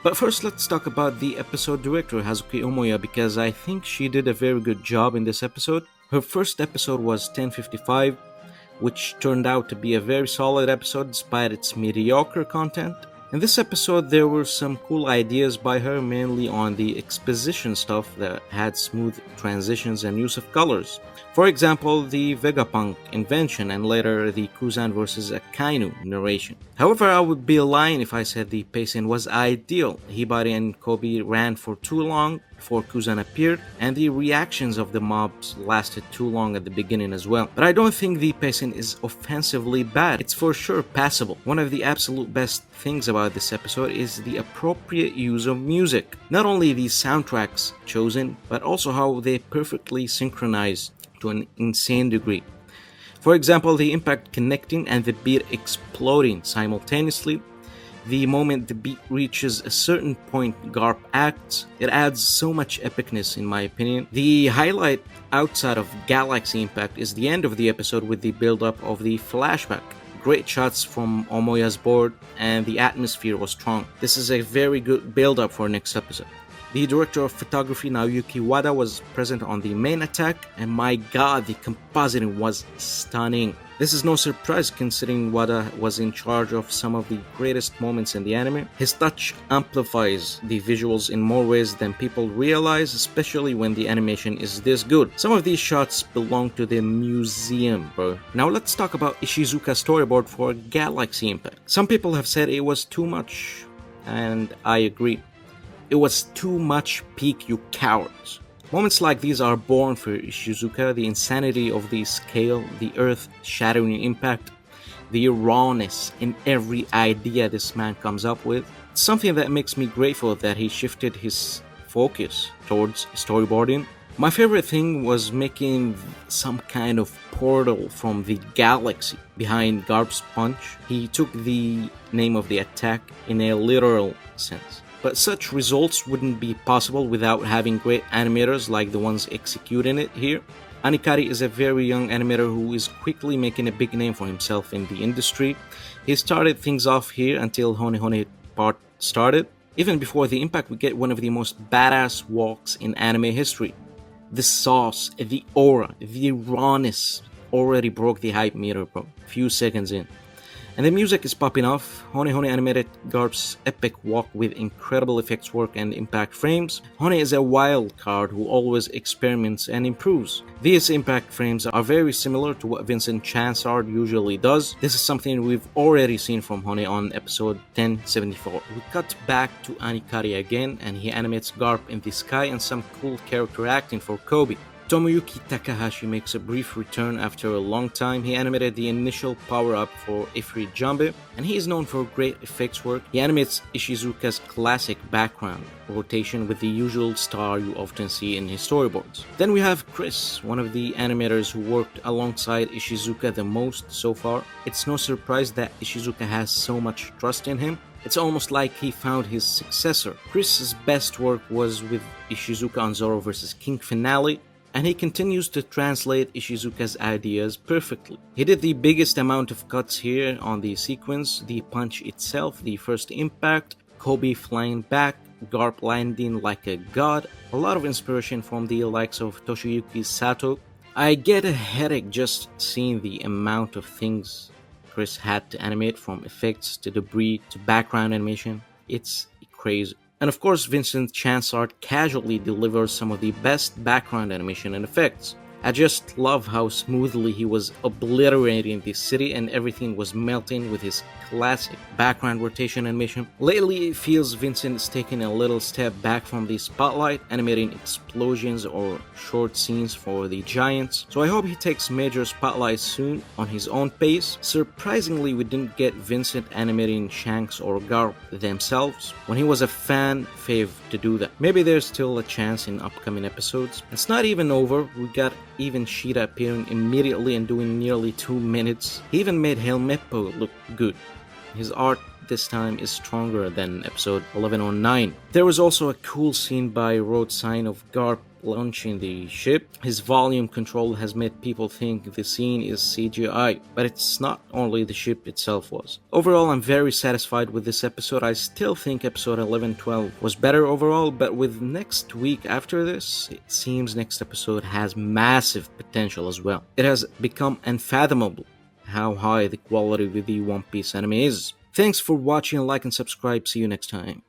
But first, let's talk about the episode director, Hazuki Omoya, because I think she did a very good job in this episode. Her first episode was 1055, which turned out to be a very solid episode despite its mediocre content. In this episode, there were some cool ideas by her, mainly on the exposition stuff that had smooth transitions and use of colors. For example, the Vegapunk invention and later the Kuzan vs. Akainu narration. However, I would be lying if I said the pacing was ideal. Hibari and Kobe ran for too long before Kuzan appeared, and the reactions of the mobs lasted too long at the beginning as well. But I don't think the pacing is offensively bad. It's for sure passable. One of the absolute best things about this episode is the appropriate use of music. Not only the soundtracks chosen, but also how they perfectly synchronize to an insane degree. For example, the impact connecting and the beat exploding simultaneously. The moment the beat reaches a certain point Garp acts, it adds so much epicness in my opinion. The highlight outside of Galaxy Impact is the end of the episode with the build-up of the flashback. Great shots from Omoya's board and the atmosphere was strong. This is a very good build-up for next episode. The director of photography Naoyuki Wada was present on the main attack, and my god, the compositing was stunning. This is no surprise considering Wada was in charge of some of the greatest moments in the anime. His touch amplifies the visuals in more ways than people realize, especially when the animation is this good. Some of these shots belong to the museum, bro. Now let's talk about Ishizuka's storyboard for Galaxy Impact. Some people have said it was too much, and I agree. It was too much peak, you cowards. Moments like these are born for Ishizuka, the insanity of the scale, the earth-shattering impact, the rawness in every idea this man comes up with. It's something that makes me grateful that he shifted his focus towards storyboarding. My favorite thing was making some kind of portal from the galaxy behind Garp's punch. He took the name of the attack in a literal sense. But such results wouldn't be possible without having great animators like the ones executing it here. Anikari is a very young animator who is quickly making a big name for himself in the industry. He started things off here until Hone Hone part started. Even before the impact, we get one of the most badass walks in anime history. The sauce, the aura, the rawness already broke the hype meter, bro. Few seconds in. And the music is popping off. Hone Hone animated Garp's epic walk with incredible effects work and impact frames. Hone is a wild card who always experiments and improves. These impact frames are very similar to what Vincent Chansard usually does. This is something we've already seen from Hone on episode 1074. We cut back to Anikari again and he animates Garp in the sky and some cool character acting for Kobe. Tomoyuki Takahashi makes a brief return after a long time. He animated the initial power-up for Ifrit Jambe, and he is known for great effects work. He animates Ishizuka's classic background rotation with the usual star you often see in his storyboards. Then we have Chris, one of the animators who worked alongside Ishizuka the most so far. It's no surprise that Ishizuka has so much trust in him. It's almost like he found his successor. Chris's best work was with Ishizuka on Zoro vs. King Finale, and he continues to translate Ishizuka's ideas perfectly. He did the biggest amount of cuts here on the sequence, the punch itself, the first impact, Kobe flying back, Garp landing like a god, a lot of inspiration from the likes of Toshiyuki Sato. I get a headache just seeing the amount of things Chris had to animate, from effects to debris to background animation. It's crazy. And of course, Vincent Chansard casually delivers some of the best background animation and effects. I just love how smoothly he was obliterating the city and everything was melting with his classic background rotation animation. Lately, it feels Vincent is taking a little step back from the spotlight, animating explosions or short scenes for the giants. So I hope he takes major spotlight soon on his own pace. Surprisingly, we didn't get Vincent animating Shanks or Garp themselves when he was a fan fave to do that. Maybe there's still a chance in upcoming episodes. It's not even over. We got even Shida appearing immediately and doing nearly 2 minutes. He even made Helmeppo look good. His art this time is stronger than episode 1109. There was also a cool scene by Road Sign of Garp launching the ship. His volume control has made people think the scene is CGI, but it's not, only the ship itself was. Overall, I'm very satisfied with this episode. I still think episode 11-12 was better overall, but with next week after this, it seems next episode has massive potential as well. It has become unfathomable how high the quality of the One Piece anime is. Thanks for watching, like and subscribe. See you next time.